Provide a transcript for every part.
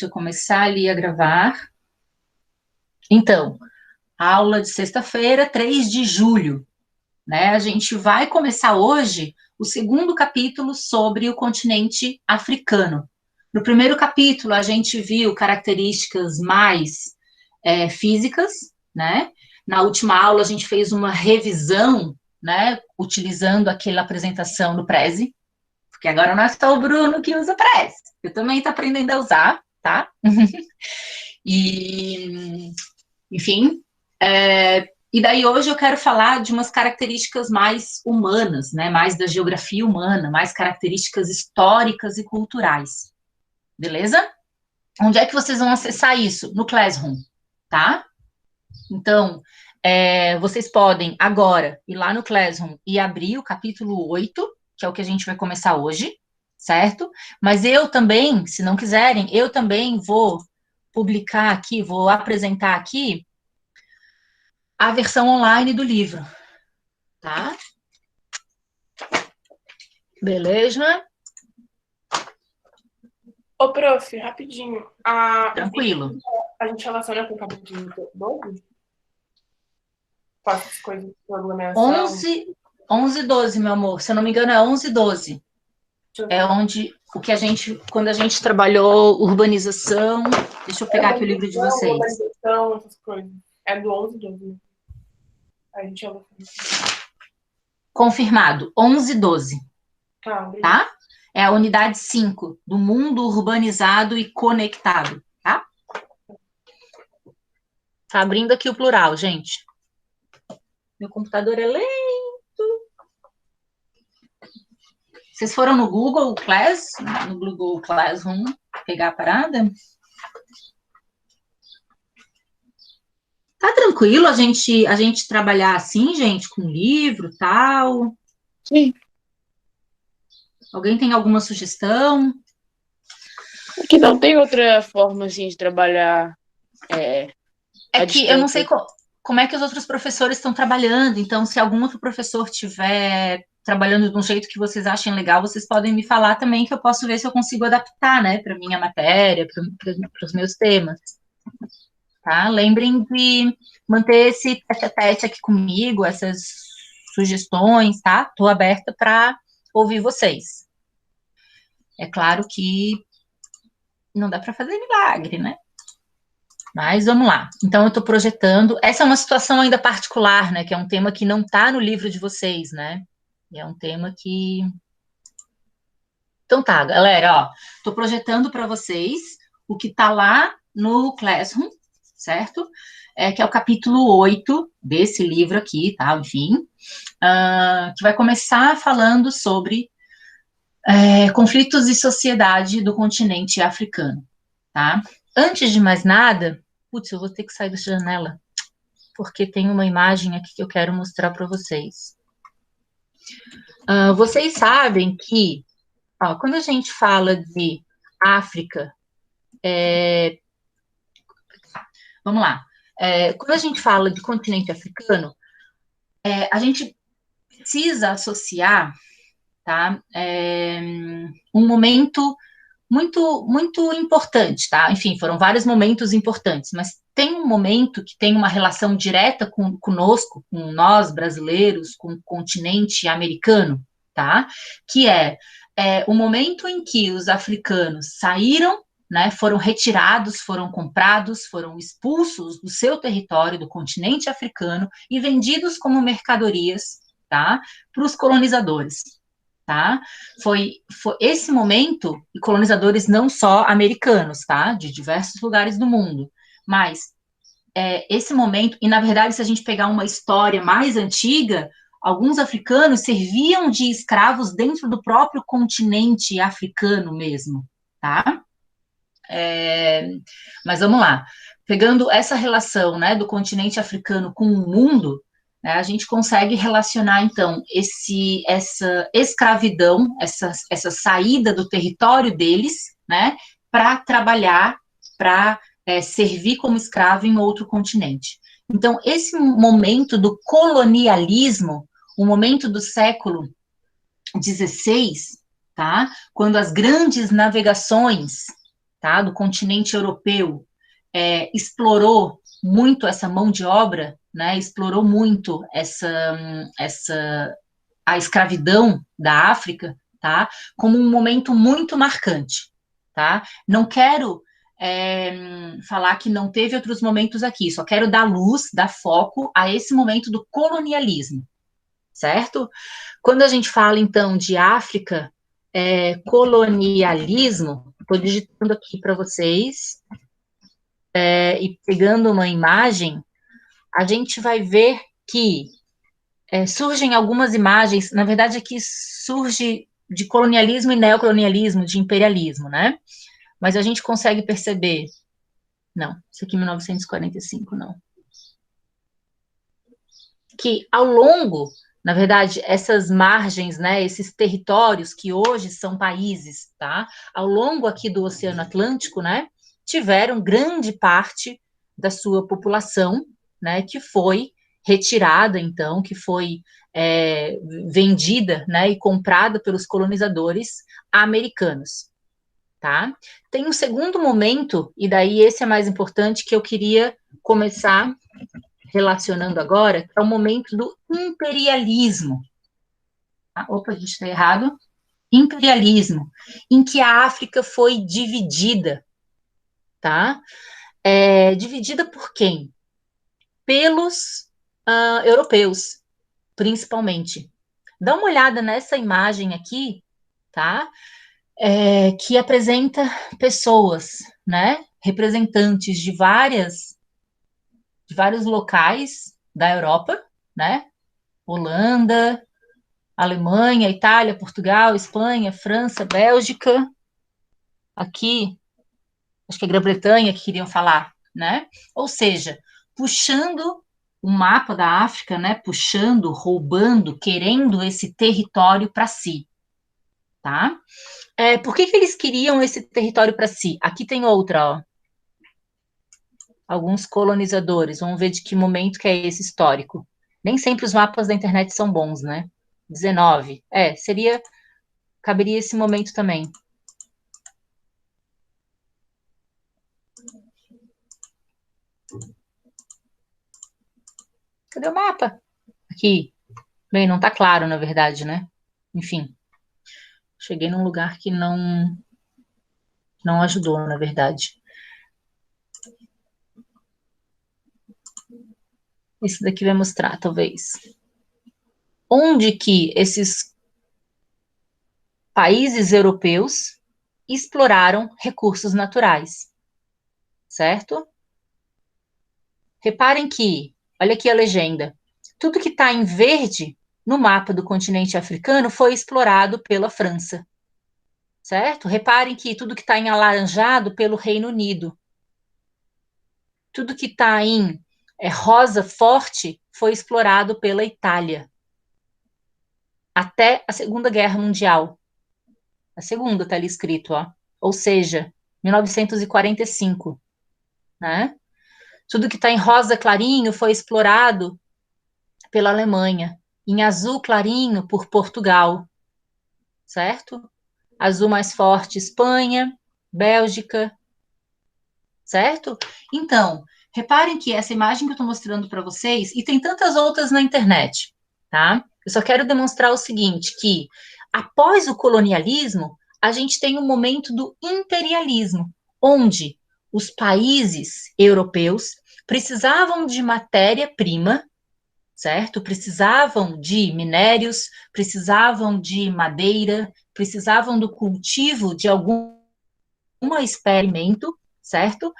Deixa eu começar ali a gravar. Então, aula de sexta-feira, 3 de julho, né? A gente vai começar hoje o segundo capítulo sobre o continente africano. No primeiro capítulo, a gente viu características mais físicas, né? Na última aula, a gente fez uma revisão, né? Utilizando aquela apresentação do Prezi, porque agora não é só o Bruno que usa Prezi, eu também estou aprendendo a usar, tá? E, enfim, e daí hoje eu quero falar de umas características mais humanas, né? Mais da geografia humana, mais características históricas e culturais. Beleza? Onde é que vocês vão acessar isso? No Classroom, tá? Então, vocês podem agora ir lá no Classroom e abrir o capítulo 8, que é o que a gente vai começar hoje, certo? Mas eu também, se não quiserem, eu também vou publicar aqui, vou apresentar aqui a versão online do livro, tá? Beleza? Ô, prof, rapidinho. Tranquilo. A gente relaciona com o capítulo 12? Com essas coisas de programação? 11, 12, meu amor. Se eu não me engano, é 11, 12. É onde, quando a gente trabalhou urbanização... Deixa eu pegar aqui o livro de vocês. Urbanização, essas coisas. É do 11 e 12. A gente Confirmado, 11, 12. Tá? É a unidade 5 do mundo urbanizado e conectado, tá? Tá abrindo aqui o plural, gente. Meu computador é lento. Vocês foram no Google Class, no Google Classroom, pegar a parada? Tá tranquilo a gente trabalhar assim, gente, com livro e tal? Sim. Alguém tem alguma sugestão? Que não tem outra forma, assim, de trabalhar É que eu não sei como é que os outros professores estão trabalhando, então se algum outro professor estiver trabalhando de um jeito que vocês achem legal, vocês podem me falar também, que eu posso ver se eu consigo adaptar, né, para minha matéria, para os meus temas. Tá? Lembrem de manter esse tete-a-tete aqui comigo, essas sugestões, tá? Estou aberta para ouvir vocês. É claro que não dá para fazer milagre, né? Mas vamos lá. Então, eu estou projetando. Essa é uma situação ainda particular, né? Que é um tema que não está no livro de vocês, né? E é um tema que. Então tá, galera, ó. Estou projetando para vocês o que está lá no Classroom, certo? Que é o capítulo 8 desse livro aqui, tá? Enfim. Que vai começar falando sobre conflitos e sociedade do continente africano, tá? Antes de mais nada, putz, eu vou ter que sair dessa janela, porque tem uma imagem aqui que eu quero mostrar para vocês. Vocês sabem que, quando a gente fala de África, vamos lá, quando a gente fala de continente africano, a gente precisa associar, tá, um momento muito, muito importante, tá? Enfim, foram vários momentos importantes, mas tem um momento que tem uma relação direta conosco, com nós brasileiros, com o continente americano, tá? Que o momento em que os africanos saíram, né, foram retirados, foram comprados, foram expulsos do seu território, do continente africano, e vendidos como mercadorias, tá? Para os colonizadores. Tá? Foi esse momento, e colonizadores não só americanos, tá? De diversos lugares do mundo, mas esse momento, e na verdade, se a gente pegar uma história mais antiga, alguns africanos serviam de escravos dentro do próprio continente africano mesmo, tá? Mas vamos lá, pegando essa relação, né, do continente africano com o mundo, né, a gente consegue relacionar, então, essa escravidão, essa saída do território deles, né, para trabalhar, para servir como escravo em outro continente. Então, esse momento do colonialismo, o momento do século XVI, tá, quando as grandes navegações tá, do continente europeu, explorou muito essa mão de obra, né, explorou muito a escravidão da África, tá, como um momento muito marcante, tá? Não quero falar que não teve outros momentos aqui, só quero dar luz, dar foco a esse momento do colonialismo, certo? Quando a gente fala, então, de África, colonialismo, estou digitando aqui para vocês, e pegando uma imagem, a gente vai ver que surgem algumas imagens, na verdade aqui surge de colonialismo e neocolonialismo, de imperialismo, né? Mas a gente consegue perceber, não, isso aqui é 1945, não, que ao longo, na verdade, essas margens, né, esses territórios que hoje são países, tá? Ao longo aqui do Oceano Atlântico, né, tiveram grande parte da sua população, né, que foi retirada, então, que foi vendida, né, e comprada pelos colonizadores americanos, tá? Tem um segundo momento, e daí esse é mais importante, que eu queria começar relacionando agora, que é o momento do imperialismo. Opa, a gente está errado. Imperialismo, em que a África foi dividida, tá? Dividida por quem? Pelos europeus, principalmente. Dá uma olhada nessa imagem aqui, tá? Que apresenta pessoas, né? Representantes de vários locais da Europa, né? Holanda, Alemanha, Itália, Portugal, Espanha, França, Bélgica, aqui, acho que é Grã-Bretanha que queriam falar, né? Ou seja, puxando o mapa da África, né? Puxando, roubando, querendo esse território para si, tá? Por que eles queriam esse território para si? Aqui tem outra, ó. Alguns colonizadores, vamos ver de que momento que é esse histórico. Nem sempre os mapas da internet são bons, né? 19. Caberia esse momento também. Cadê o mapa? Aqui. Bem, não tá claro, na verdade, né? Enfim. Cheguei num lugar que não ajudou, na verdade. Esse daqui vai mostrar, talvez. Onde que esses países europeus exploraram recursos naturais, certo? Reparem que, olha aqui a legenda, tudo que está em verde no mapa do continente africano foi explorado pela França, certo? Reparem que tudo que está em alaranjado pelo Reino Unido. Tudo que está em rosa forte foi explorado pela Itália. Até a Segunda Guerra Mundial. A segunda está ali escrito, ó. Ou seja, 1945, né? Tudo que está em rosa clarinho foi explorado pela Alemanha. Em azul clarinho, por Portugal, certo? Azul mais forte, Espanha, Bélgica, certo? Então, reparem que essa imagem que eu estou mostrando para vocês, e tem tantas outras na internet, tá? Eu só quero demonstrar o seguinte, que após o colonialismo, a gente tem um momento do imperialismo, onde os países europeus precisavam de matéria-prima, certo? Precisavam de minérios, precisavam de madeira, precisavam do cultivo de algum experimento, certo?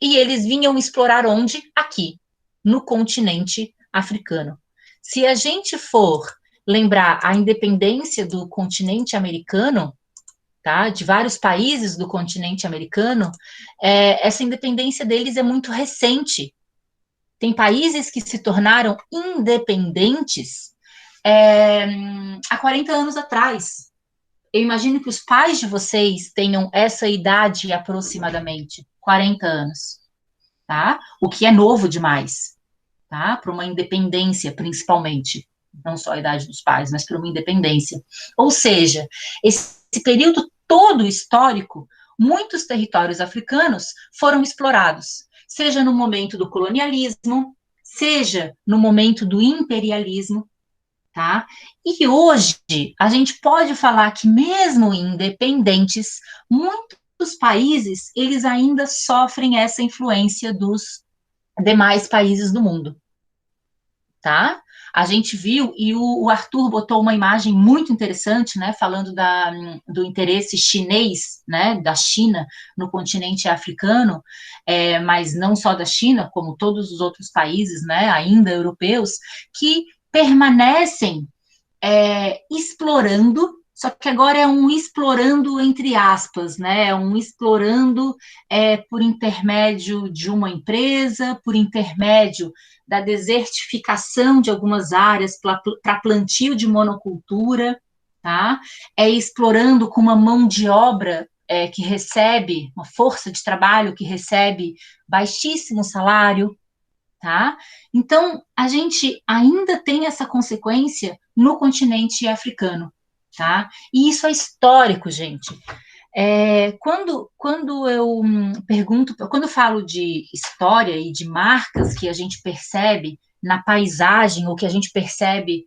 E eles vinham explorar onde? Aqui, no continente africano. Se a gente for lembrar a independência do continente americano, tá? De vários países do continente americano, essa independência deles é muito recente. Tem países que se tornaram independentes há 40 anos atrás. Eu imagino que os pais de vocês tenham essa idade aproximadamente, 40 anos, tá? O que é novo demais, tá? Para uma independência, principalmente. Não só a idade dos pais, mas para uma independência. Ou seja, esse período todo histórico, muitos territórios africanos foram explorados, seja no momento do colonialismo, seja no momento do imperialismo, tá? E hoje a gente pode falar que mesmo independentes, muitos países eles ainda sofrem essa influência dos demais países do mundo, tá? A gente viu, e o Arthur botou uma imagem muito interessante, né, falando do interesse chinês, né, da China no continente africano, mas não só da China, como todos os outros países, né, ainda europeus, que permanecem explorando, só que agora é um explorando entre aspas, né? É um explorando por intermédio de uma empresa, por intermédio da desertificação de algumas áreas para plantio de monocultura, tá? É explorando com uma mão de obra que recebe, uma força de trabalho que recebe baixíssimo salário, tá? Então, a gente ainda tem essa consequência no continente africano, tá? E isso é histórico, gente. Quando eu pergunto, quando eu falo de história e de marcas que a gente percebe na paisagem, ou que a gente percebe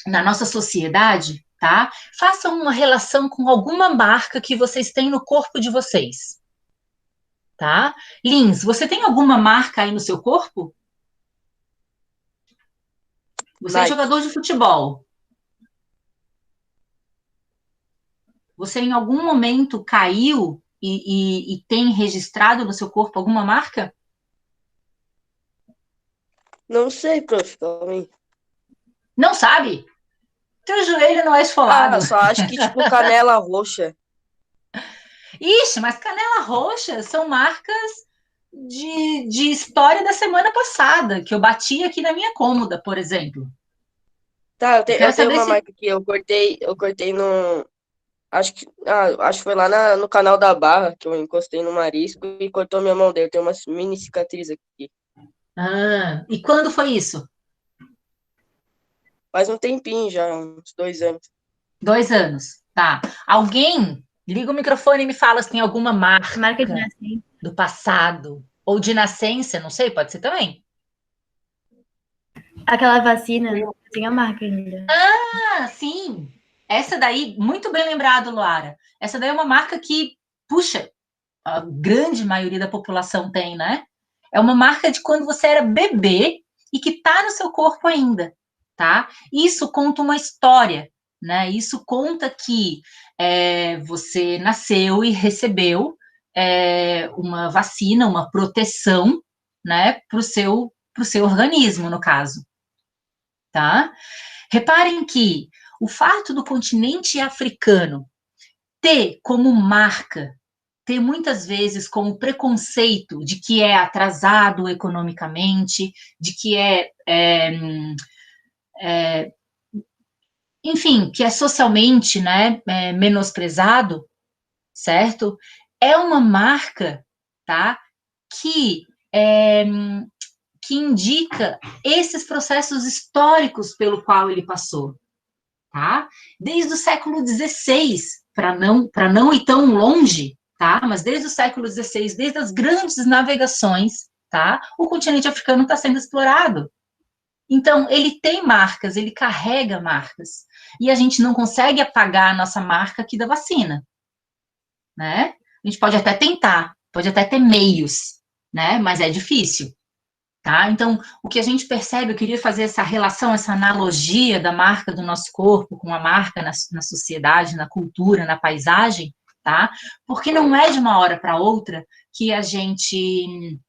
na nossa sociedade, tá? Façam uma relação com alguma marca que vocês têm no corpo de vocês, tá? Lins, você tem alguma marca aí no seu corpo? Você é Nike. jogador de futebol. Você em algum momento caiu e tem registrado no seu corpo alguma marca? Não sei, prof, calma aí. Não sabe? Teu joelho não é esfolado. Só acho que, tipo, canela roxa. Ixi, mas canela roxa são marcas de história da semana passada, que eu bati aqui na minha cômoda, por exemplo. Tá, Eu eu quero tenho saber uma se... marca que eu cortei no. Acho que foi lá no canal da Barra, que eu encostei no marisco e cortou minha mão dele. Tem uma mini cicatriz aqui. E quando foi isso? Faz um tempinho já, uns 2 anos. 2 anos, tá. Alguém liga o microfone e me fala se tem alguma Marca de marca nascença. do passado ou de nascença, não sei, pode ser também. Aquela vacina tem a marca ainda. Sim. Essa daí, muito bem lembrado, Luara. Essa daí é uma marca que, puxa, a grande maioria da população tem, né? É uma marca de quando você era bebê e que tá no seu corpo ainda, tá? Isso conta uma história, né? Isso conta que você nasceu e recebeu uma vacina, uma proteção, né? Pro seu organismo, no caso, tá? Reparem que o fato do continente africano ter como marca, ter muitas vezes como preconceito de que é atrasado economicamente, de que enfim, que é socialmente, né, menosprezado, certo? É uma marca, tá, que que indica esses processos históricos pelo qual ele passou, tá? Desde o século XVI, para não ir tão longe, tá? Mas desde o século XVI, desde as grandes navegações, tá? O continente africano está sendo explorado. Então, ele tem marcas, ele carrega marcas. E a gente não consegue apagar a nossa marca aqui da vacina, né? A gente pode até tentar, pode até ter meios, né? Mas é difícil. Tá? Então, o que a gente percebe, eu queria fazer essa relação, essa analogia da marca do nosso corpo com a marca na sociedade, na cultura, na paisagem, tá? Porque não é de uma hora para outra que a gente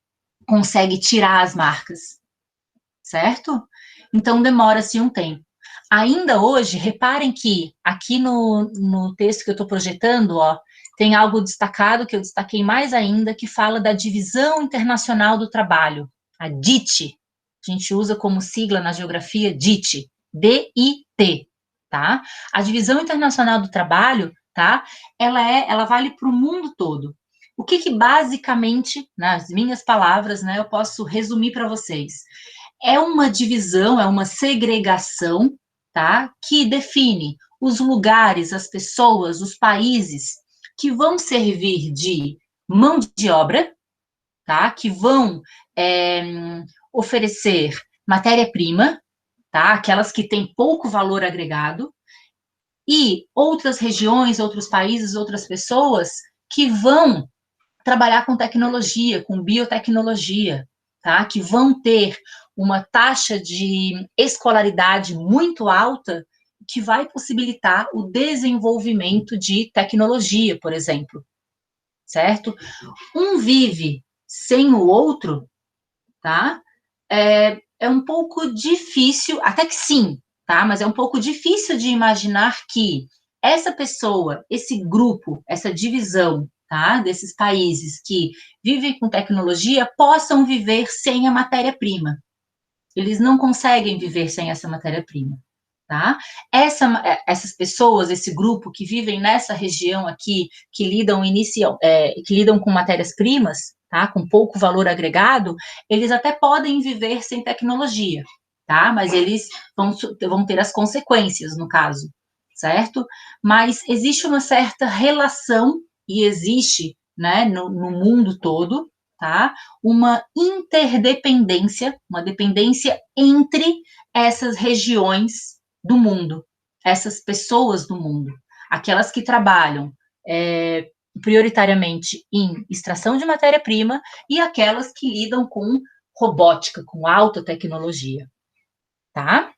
consegue tirar as marcas, certo? Então, demora-se um tempo. Ainda hoje, reparem que aqui no texto que eu estou projetando, ó, tem algo destacado, que eu destaquei mais ainda, que fala da Divisão Internacional do Trabalho, a DIT. A gente usa como sigla na geografia DIT, D-I-T, tá? A Divisão Internacional do Trabalho, tá? Ela vale para o mundo todo. O que basicamente, nas minhas palavras, né, eu posso resumir para vocês? É uma divisão, é uma segregação, tá? Que define os lugares, as pessoas, os países que vão servir de mão de obra, tá? Que vão oferecer matéria-prima, tá? Aquelas que têm pouco valor agregado, e outras regiões, outros países, outras pessoas que vão trabalhar com tecnologia, com biotecnologia, tá? Que vão ter uma taxa de escolaridade muito alta, que vai possibilitar o desenvolvimento de tecnologia, por exemplo, certo? Um vive sem o outro, tá? É um pouco difícil, até que sim, tá? Mas é um pouco difícil de imaginar que essa pessoa, esse grupo, essa divisão, tá? Desses países que vivem com tecnologia, possam viver sem a matéria-prima. Eles não conseguem viver sem essa matéria-prima, tá? Essas pessoas, esse grupo que vivem nessa região aqui, que lidam com matérias-primas, tá? Com pouco valor agregado, eles até podem viver sem tecnologia, tá? Mas eles vão ter as consequências, no caso, certo? Mas existe uma certa relação, e existe, né, no mundo todo, tá? Uma interdependência, uma dependência entre essas regiões do mundo, essas pessoas do mundo, aquelas que trabalham prioritariamente em extração de matéria-prima e aquelas que lidam com robótica, com alta tecnologia, tá?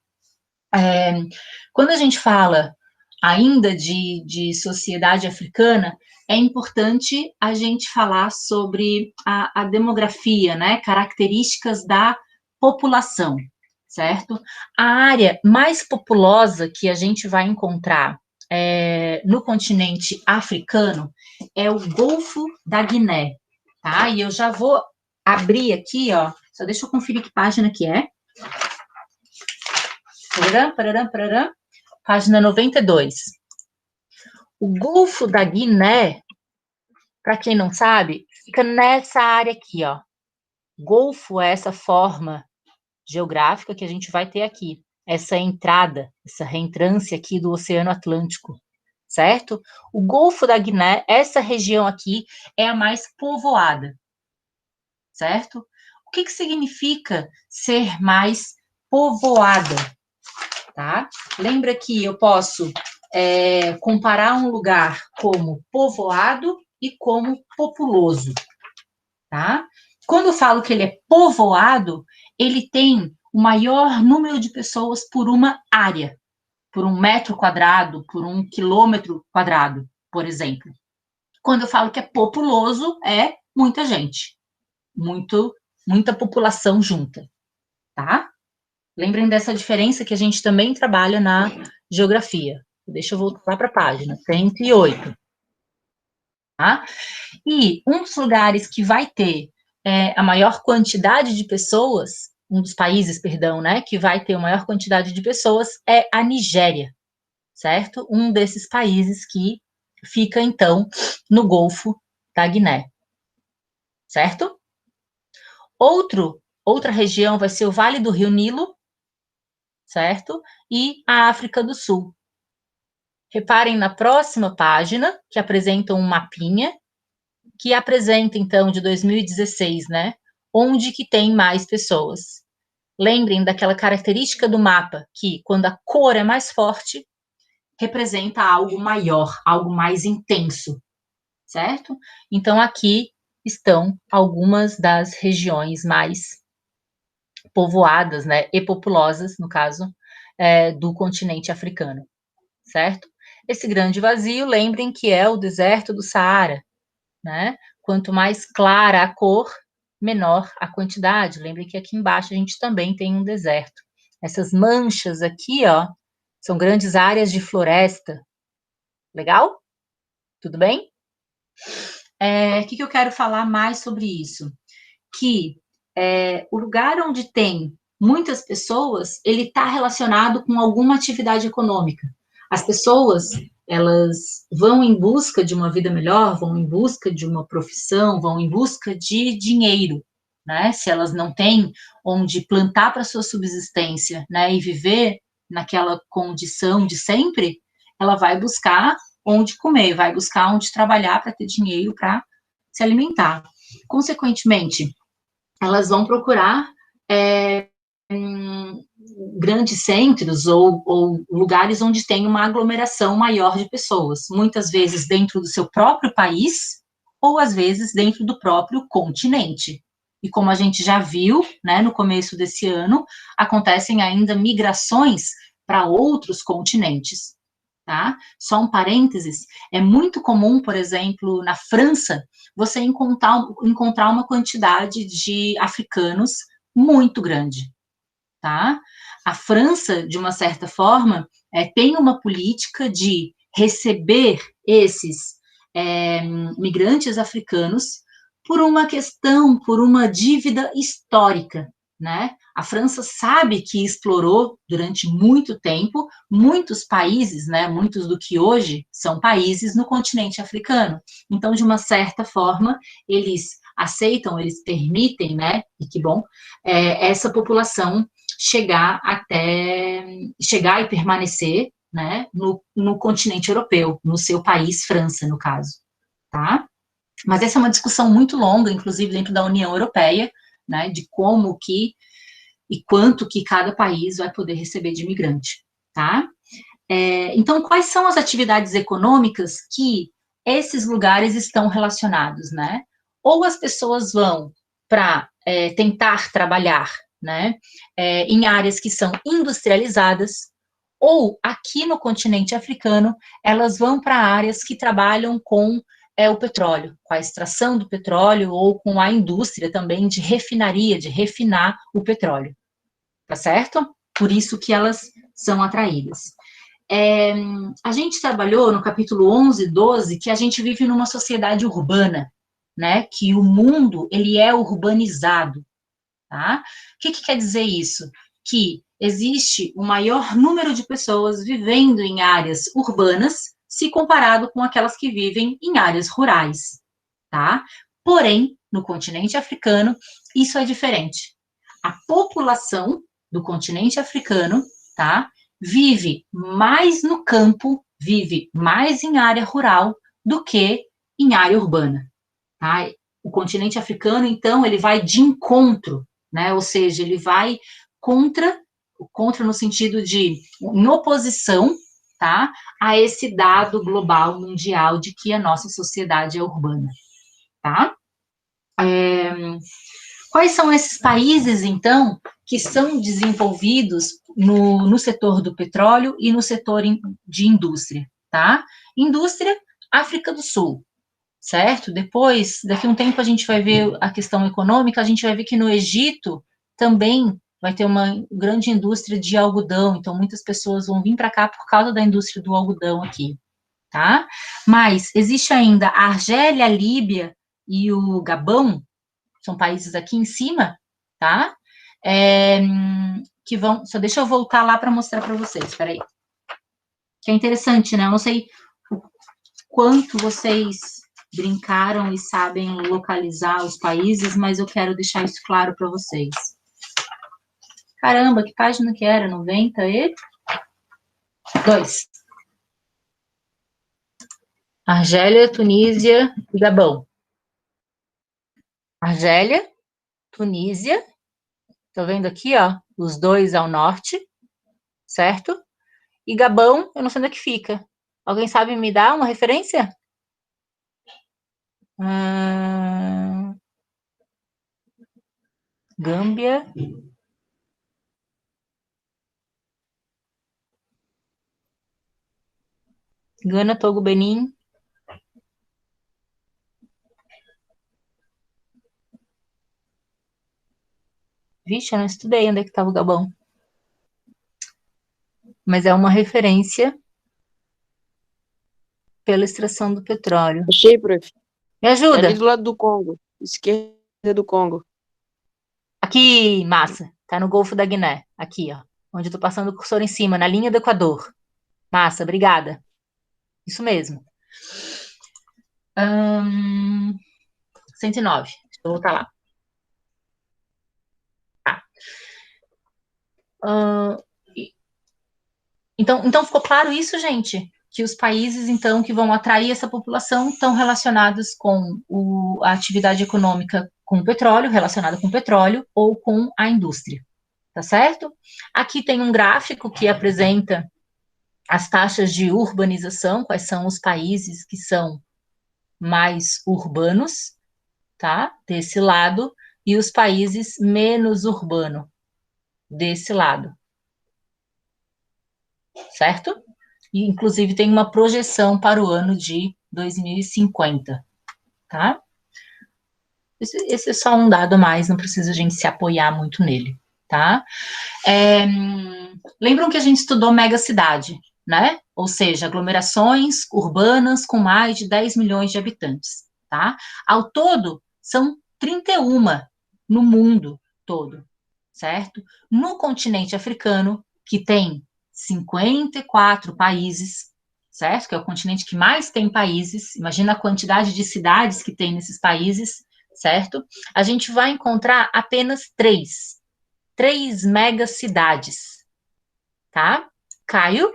Quando a gente fala ainda de sociedade africana, é importante a gente falar sobre a demografia, né? Características da população, certo? A área mais populosa que a gente vai encontrar no continente africano é o Golfo da Guiné, tá? E eu já vou abrir aqui, ó, só deixa eu conferir que página que é. Pararam. Página 92. O Golfo da Guiné, para quem não sabe, fica nessa área aqui, ó. Golfo é essa forma geográfica que a gente vai ter aqui, essa entrada, essa reentrância aqui do Oceano Atlântico, certo? O Golfo da Guiné, essa região aqui, é a mais povoada, certo? O que significa ser mais povoada? Tá? Lembra que eu posso comparar um lugar como povoado e como populoso, tá? Quando eu falo que ele é povoado, ele tem o maior número de pessoas por uma área, por 1 metro quadrado, por 1 quilômetro quadrado, por exemplo. Quando eu falo que é populoso, é muita gente, muita população junta, tá? Lembrem dessa diferença que a gente também trabalha na geografia. Deixa eu voltar para a página 108. Tá? E um dos lugares que vai ter a maior quantidade de pessoas, um dos países, perdão, né, que vai ter a maior quantidade de pessoas é a Nigéria, certo? Um desses países que fica, então, no Golfo da Guiné, certo? Outra região vai ser o Vale do Rio Nilo, certo? E a África do Sul. Reparem na próxima página, que apresenta um mapinha, que apresenta, então, de 2016, né? Onde que tem mais pessoas. Lembrem daquela característica do mapa, que quando a cor é mais forte, representa algo maior, algo mais intenso, certo? Então, aqui estão algumas das regiões mais povoadas, né, e populosas, no caso, do continente africano, certo? Esse grande vazio, lembrem que é o deserto do Saara, né? Quanto mais clara a cor, menor a quantidade. Lembrem que aqui embaixo a gente também tem um deserto. Essas manchas aqui, ó, são grandes áreas de floresta. Legal? Tudo bem? O que eu quero falar mais sobre isso? Que o lugar onde tem muitas pessoas, ele está relacionado com alguma atividade econômica. As pessoas, elas vão em busca de uma vida melhor, vão em busca de uma profissão, vão em busca de dinheiro, né? Se elas não têm onde plantar para sua subsistência, né, e viver naquela condição de sempre, ela vai buscar onde comer, vai buscar onde trabalhar para ter dinheiro para se alimentar. Consequentemente, elas vão procurar grandes centros ou lugares onde tem uma aglomeração maior de pessoas, muitas vezes dentro do seu próprio país, ou às vezes dentro do próprio continente. E como a gente já viu, né, no começo desse ano, acontecem ainda migrações para outros continentes, tá? Só um parênteses, é muito comum, por exemplo, na França, você encontrar uma quantidade de africanos muito grande, tá? A França, de uma certa forma, tem uma política de receber esses migrantes africanos por uma questão, por uma dívida histórica, né? A França sabe que explorou durante muito tempo muitos países, né? Muitos do que hoje são países no continente africano. Então, de uma certa forma, eles aceitam, eles permitem, né? E que bom, essa população chegar e permanecer, né, no continente europeu, no seu país, França, no caso, tá? Mas essa é uma discussão muito longa, inclusive dentro da União Europeia, né, de como que e quanto que cada país vai poder receber de imigrante, tá? Então, quais são as atividades econômicas que esses lugares estão relacionados, né? Ou as pessoas vão para tentar trabalhar, né, em áreas que são industrializadas, ou aqui no continente africano, elas vão para áreas que trabalham com o petróleo, com a extração do petróleo, ou com a indústria também de refinaria, de refinar o petróleo, tá certo? Por isso que elas são atraídas. A gente trabalhou no capítulo 11 e 12 que a gente vive numa sociedade urbana, né, que o mundo, ele é urbanizado, tá? O que quer dizer isso? Que existe o maior número de pessoas vivendo em áreas urbanas se comparado com aquelas que vivem em áreas rurais, tá? Porém, no continente africano, isso é diferente. A população do continente africano, tá, vive mais no campo, vive mais em área rural do que em área urbana, tá? O continente africano, então, ele vai de encontro, né? Ou seja, ele vai contra no sentido de em oposição, tá, a esse dado global mundial de que a nossa sociedade é urbana, tá? Quais são esses países, então, que são desenvolvidos no setor do petróleo e no setor de indústria, tá? Indústria, África do Sul, certo? Depois, daqui a um tempo, a gente vai ver a questão econômica, a gente vai ver que no Egito também vai ter uma grande indústria de algodão, então muitas pessoas vão vir para cá por causa da indústria do algodão aqui, tá? Mas existe ainda a Argélia, a Líbia e o Gabão, são países aqui em cima, tá? Que vão, só deixa eu voltar lá para mostrar para vocês, espera aí. Que é interessante, né? Eu não sei o quanto vocês brincaram e sabem localizar os países, mas eu quero deixar isso claro para vocês. Caramba, que página que era? 92. Argélia, Tunísia e Gabão. Argélia, Tunísia, tô vendo aqui, ó, os dois ao norte, certo? E Gabão, eu não sei onde é que fica. Alguém sabe me dar uma referência? Gâmbia. Gana, Togo, Benin. Vixe, eu não estudei onde é que estava o Gabão. Mas é uma referência pela extração do petróleo. Achei, prof. Me É ajuda? ali do lado do Congo. Esquerda do Congo. Aqui, massa. Tá no Golfo da Guiné. Aqui, ó. Onde eu tô passando o cursor em cima, na linha do Equador. Massa, obrigada. Isso mesmo. 109. Deixa eu voltar lá. Tá. Então ficou claro isso, gente? que os países, então, que vão atrair essa população estão relacionados com a atividade econômica com o petróleo, relacionada com o petróleo, ou com a indústria, tá certo? Aqui tem um gráfico que apresenta as taxas de urbanização, quais são os países que são mais urbanos, tá? Desse lado, e os países menos urbanos, desse lado. Certo? E, inclusive, tem uma projeção para o ano de 2050, tá? Esse é só um dado a mais, não precisa a gente se apoiar muito nele, tá? Lembram que a gente estudou megacidade, né? Ou seja, aglomerações urbanas com mais de 10 milhões de habitantes, tá? Ao todo, são 31 no mundo todo, certo? No continente africano, que tem 54 países, certo? Que é o continente que mais tem países, imagina a quantidade de cidades que tem nesses países, certo? A gente vai encontrar apenas três megacidades, tá? Cairo,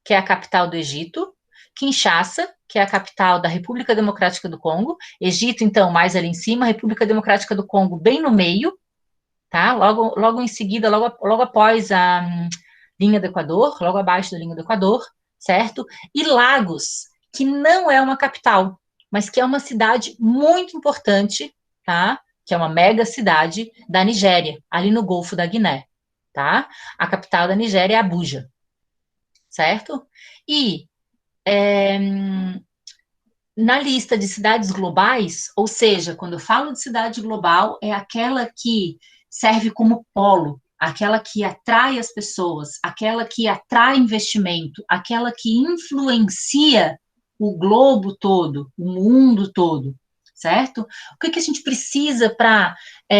que é a capital do Egito, Kinshasa, que é a capital da República Democrática do Congo, Egito, então, mais ali em cima, República Democrática do Congo bem no meio, tá? Logo em seguida, logo após a linha do Equador, logo abaixo da linha do Equador, certo? E Lagos, que não é uma capital, mas que é uma cidade muito importante, tá? Que é uma mega cidade da Nigéria, ali no Golfo da Guiné, tá? A capital da Nigéria é Abuja, certo? E na lista de cidades globais, ou seja, quando eu falo de cidade global, é aquela que serve como polo, aquela que atrai as pessoas, aquela que atrai investimento, aquela que influencia o globo todo, o mundo todo, certo? O que a gente precisa para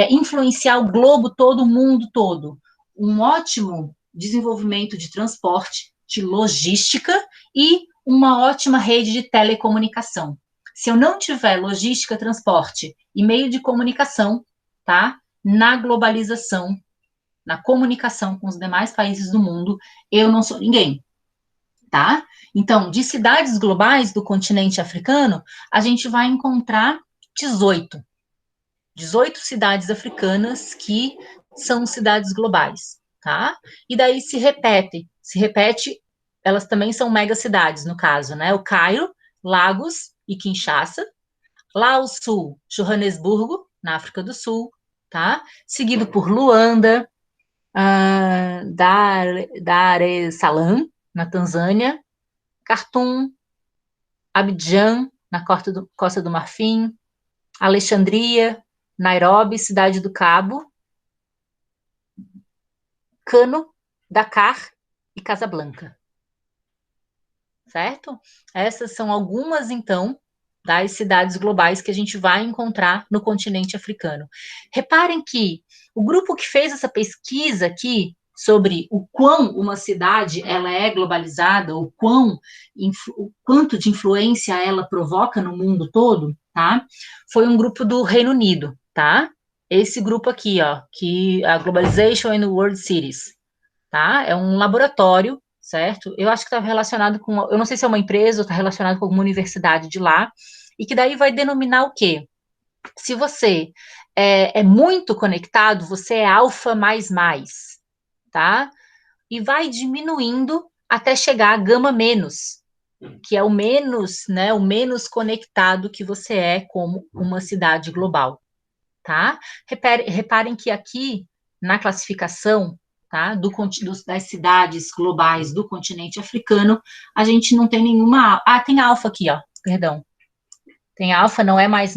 influenciar o globo todo, o mundo todo? Um ótimo desenvolvimento de transporte, de logística e uma ótima rede de telecomunicação. Se eu não tiver logística, transporte e meio de comunicação, tá? Na globalização, na comunicação com os demais países do mundo, eu não sou ninguém, tá? Então, de cidades globais do continente africano, a gente vai encontrar 18 cidades africanas que são cidades globais, tá? E daí se repete, elas também são megacidades, no caso, né? O Cairo, Lagos e Kinshasa. Lá ao sul, Joanesburgo, na África do Sul, tá? Seguido por Luanda, Dar es Salaam, na Tanzânia, Khartoum, Abidjan, na Costa do Marfim, Alexandria, Nairobi, Cidade do Cabo, Cano, Dakar e Casablanca. Certo? Essas são algumas, então, das cidades globais que a gente vai encontrar no continente africano. Reparem que o grupo que fez essa pesquisa aqui sobre o quão uma cidade ela é globalizada, o quanto de influência ela provoca no mundo todo, tá? Foi um grupo do Reino Unido, tá? Esse grupo aqui, ó, que a Globalization in World Cities, tá? É um laboratório, certo? Eu acho que está relacionado com, eu não sei se é uma empresa ou está relacionado com alguma universidade de lá, e que daí vai denominar o quê? Se você é muito conectado, você é alfa mais, tá? E vai diminuindo até chegar a gama menos, que é o menos, né, o menos conectado que você é como uma cidade global, tá? Reparem que aqui, na classificação, tá, das cidades globais do continente africano, a gente não tem nenhuma... tem alfa aqui, ó, perdão. Tem alfa, não é mais,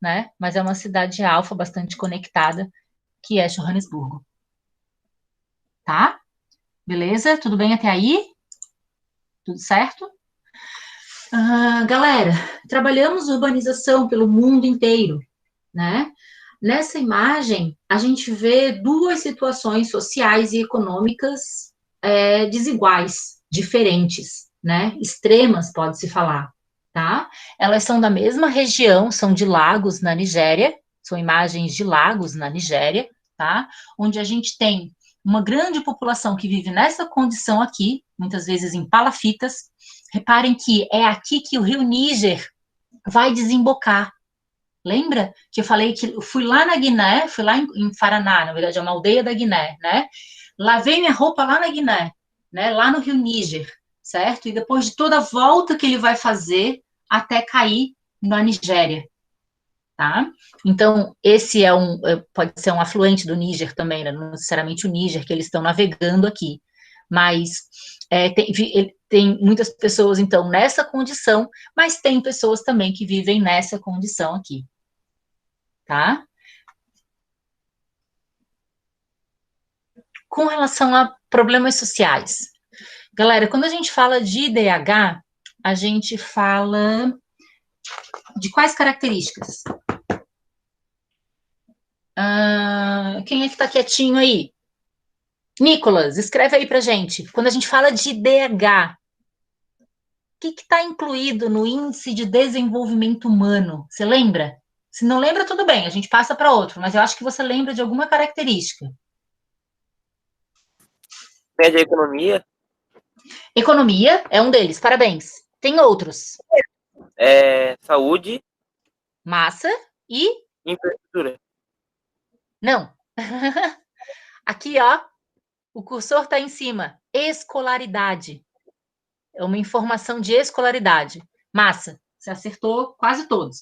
né, mas é uma cidade alfa bastante conectada, que é Joanesburgo. Tá? Beleza? Tudo bem até aí? Tudo certo? Galera, trabalhamos urbanização pelo mundo inteiro, né? Nessa imagem, a gente vê duas situações sociais e econômicas desiguais, diferentes, né? Extremas, pode-se falar, tá? Elas são da mesma região, são de Lagos, na Nigéria, são imagens de Lagos, na Nigéria, tá? Onde a gente tem uma grande população que vive nessa condição aqui, muitas vezes em palafitas. reparem que é aqui que o rio Níger vai desembocar. Lembra que eu falei que eu fui lá na Guiné, fui lá em Faraná, na verdade é uma aldeia da Guiné, né? Lavei minha roupa lá na Guiné, né? Lá no rio Níger, certo? E depois de toda a volta que ele vai fazer até cair na Nigéria, tá? Então, esse pode ser um afluente do Níger também, né? Não necessariamente o Níger que eles estão navegando aqui, mas tem muitas pessoas, então, nessa condição, mas tem pessoas também que vivem nessa condição aqui, tá? Com relação a problemas sociais. Galera, quando a gente fala de IDH, a gente fala de quais características? Quem é que tá quietinho aí? Nicolas, escreve aí pra gente. Quando a gente fala de IDH, o que está incluído no Índice de Desenvolvimento Humano? Você lembra? Se não lembra, tudo bem, a gente passa para outro, mas eu acho que você lembra de alguma característica. Média economia. Economia é um deles, parabéns. Tem outros. Saúde. Massa e... Infraestrutura. Não. Aqui, ó, o cursor está em cima. Escolaridade. É uma informação de escolaridade. Massa. Você acertou quase todos.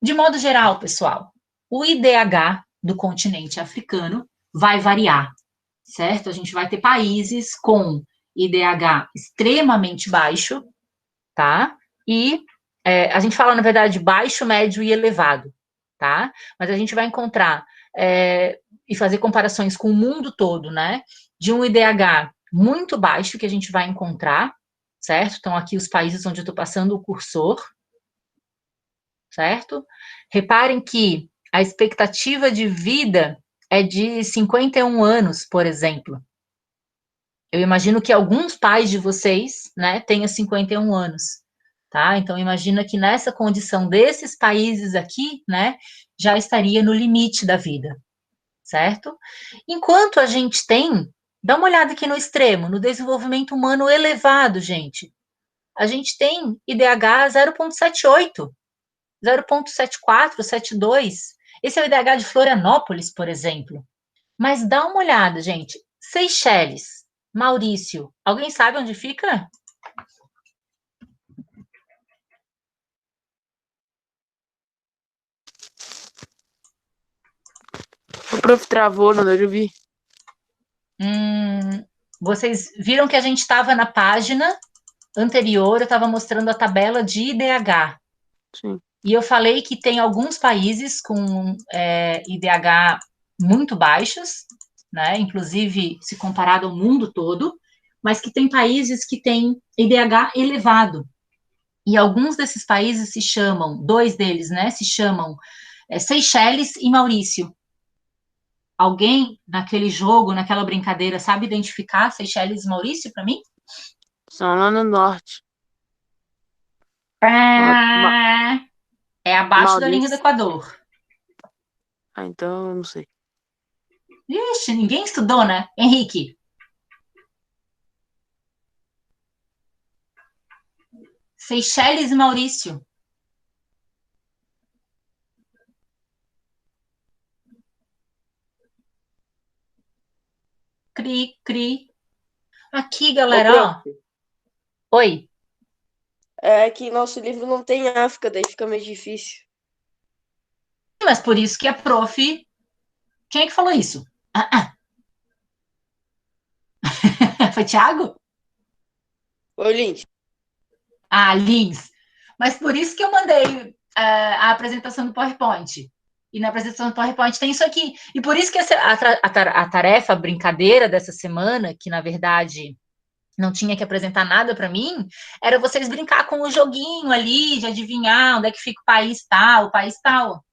De modo geral, pessoal, o IDH do continente africano vai variar, certo? A gente vai ter países com IDH extremamente baixo, tá? E a gente fala, na verdade, baixo, médio e elevado, tá? Mas a gente vai encontrar e fazer comparações com o mundo todo, né? De um IDH muito baixo que a gente vai encontrar, certo? Então, aqui os países onde eu estou passando o cursor, certo? Reparem que a expectativa de vida é de 51 anos, por exemplo. Eu imagino que alguns pais de vocês, né, tenham 51 anos, tá? Então, imagina que nessa condição desses países aqui, né, já estaria no limite da vida, certo? Enquanto a gente tem, dá uma olhada aqui no extremo, no desenvolvimento humano elevado, gente. A gente tem IDH 0,78. 0,74, 72. Esse é o IDH de Florianópolis, por exemplo. Mas dá uma olhada, gente. Seychelles, Maurício. Alguém sabe onde fica? O prof travou, não deu de ouvir. Vocês viram que a gente estava na página anterior, eu estava mostrando a tabela de IDH. Sim. E eu falei que tem alguns países com IDH muito baixos, né? Inclusive se comparado ao mundo todo, mas que tem países que têm IDH elevado. E alguns desses países se chamam, dois deles, né? Se chamam Seychelles e Maurício. Alguém naquele jogo, naquela brincadeira, sabe identificar Seychelles e Maurício para mim? São lá no norte. É abaixo da linha do Maurício. Equador. Então eu não sei. Ixi, ninguém estudou, né? Henrique. Seychelles e Maurício. Cri, cri. Aqui, galera, ó. Oi. É que nosso livro não tem África, daí fica meio difícil. Mas por isso que a prof... Quem é que falou isso? Foi Thiago? Ô, Lins. Lins. Mas por isso que eu mandei a apresentação do PowerPoint. E na apresentação do PowerPoint tem isso aqui. E por isso que a tarefa, a brincadeira dessa semana, que na verdade não tinha que apresentar nada para mim, era vocês brincar com o joguinho ali, de adivinhar onde é que fica o país tal, o país tal.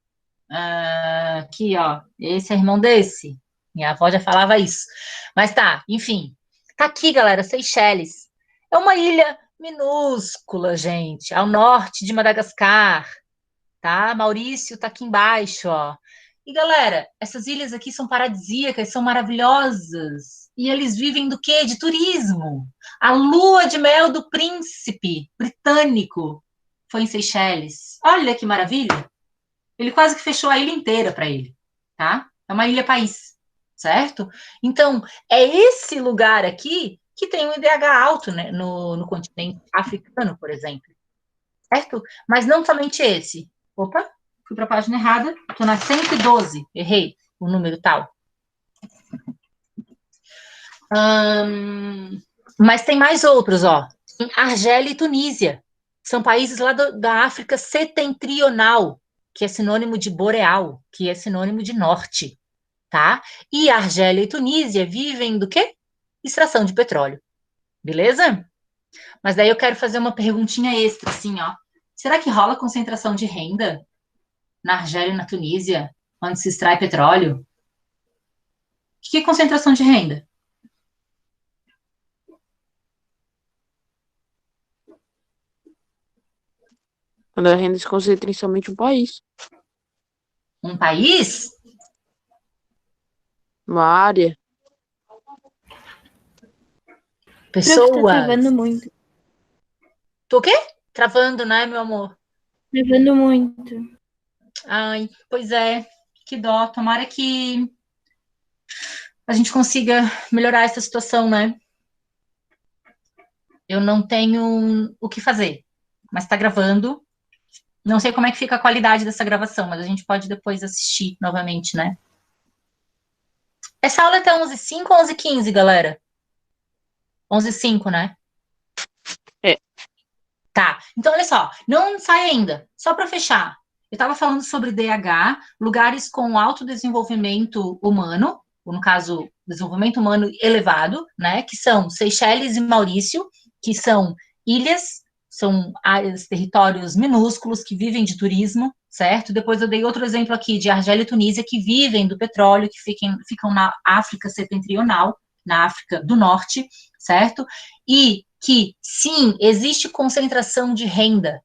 Aqui, ó, esse é irmão desse. Minha avó já falava isso. Mas tá, enfim. Tá aqui, galera, Seychelles. É uma ilha minúscula, gente, ao norte de Madagascar, tá? Maurício tá aqui embaixo, ó. E, galera, essas ilhas aqui são paradisíacas, são maravilhosas. E eles vivem do quê? De turismo. A lua de mel do príncipe britânico foi em Seychelles. Olha que maravilha. Ele quase que fechou a ilha inteira para ele, tá? É uma ilha-país, certo? Então, é esse lugar aqui que tem um IDH alto, né, no continente africano, por exemplo, certo? Mas não somente esse. Opa, fui para a página errada. Estou na 112, errei o número tal. Mas tem mais outros, ó. Argélia e Tunísia. São países lá da África setentrional, que é sinônimo de boreal, que é sinônimo de norte, tá? E Argélia e Tunísia vivem do quê? Extração de petróleo. Beleza? Mas daí eu quero fazer uma perguntinha extra, assim, ó. Será que rola concentração de renda na Argélia e na Tunísia, onde se extrai petróleo? O que é concentração de renda? Quando a renda se concentra em somente um país, Um país? uma área. Prof, tá Pessoas? travando muito. Tô o quê? Travando, né, meu amor? Travando muito. Ai, pois é. Que dó. Tomara que a gente consiga melhorar essa situação, né? Eu não tenho o que fazer, mas tá gravando. Não sei como é que fica a qualidade dessa gravação, mas a gente pode depois assistir novamente, né? Essa aula é até 11h05 ou 11h15, galera? 11h05, né? É. Tá, então olha só, não sai ainda, só para fechar. Eu estava falando sobre DH, lugares com alto desenvolvimento humano, ou no caso, desenvolvimento humano elevado, né? Que são Seychelles e Maurício, que são ilhas, são áreas, territórios minúsculos que vivem de turismo, certo? Depois eu dei outro exemplo aqui de Argélia e Tunísia, que vivem do petróleo, que ficam na África setentrional, na África do Norte, certo? E que, sim, existe concentração de renda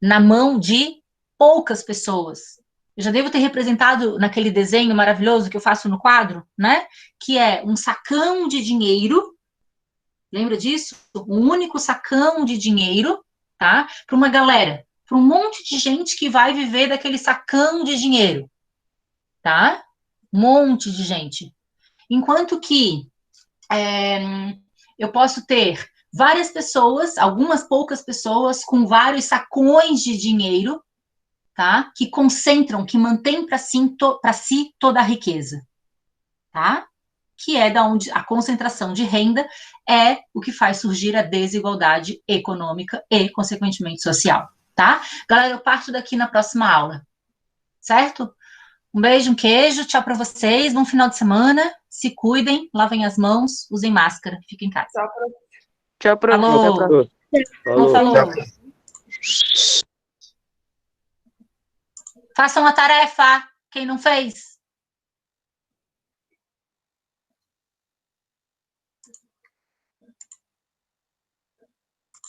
na mão de poucas pessoas. Eu já devo ter representado naquele desenho maravilhoso que eu faço no quadro, né? Que é um sacão de dinheiro, lembra disso? Um único sacão de dinheiro, tá? Para uma galera, para um monte de gente que vai viver daquele sacão de dinheiro, tá? Um monte de gente. Enquanto que eu posso ter várias pessoas, algumas poucas pessoas, com vários sacões de dinheiro, tá? Que concentram, que mantêm para si toda a riqueza, tá? Que é da onde a concentração de renda é o que faz surgir a desigualdade econômica e, consequentemente, social, tá? Galera, eu parto daqui na próxima aula, certo? Um beijo, um queijo, tchau para vocês, bom final de semana, se cuidem, lavem as mãos, usem máscara, fiquem em casa. Tchau pra Tchau, prof. Alô? Até a próxima. Não Falou. falou? Façam a tarefa, quem não fez?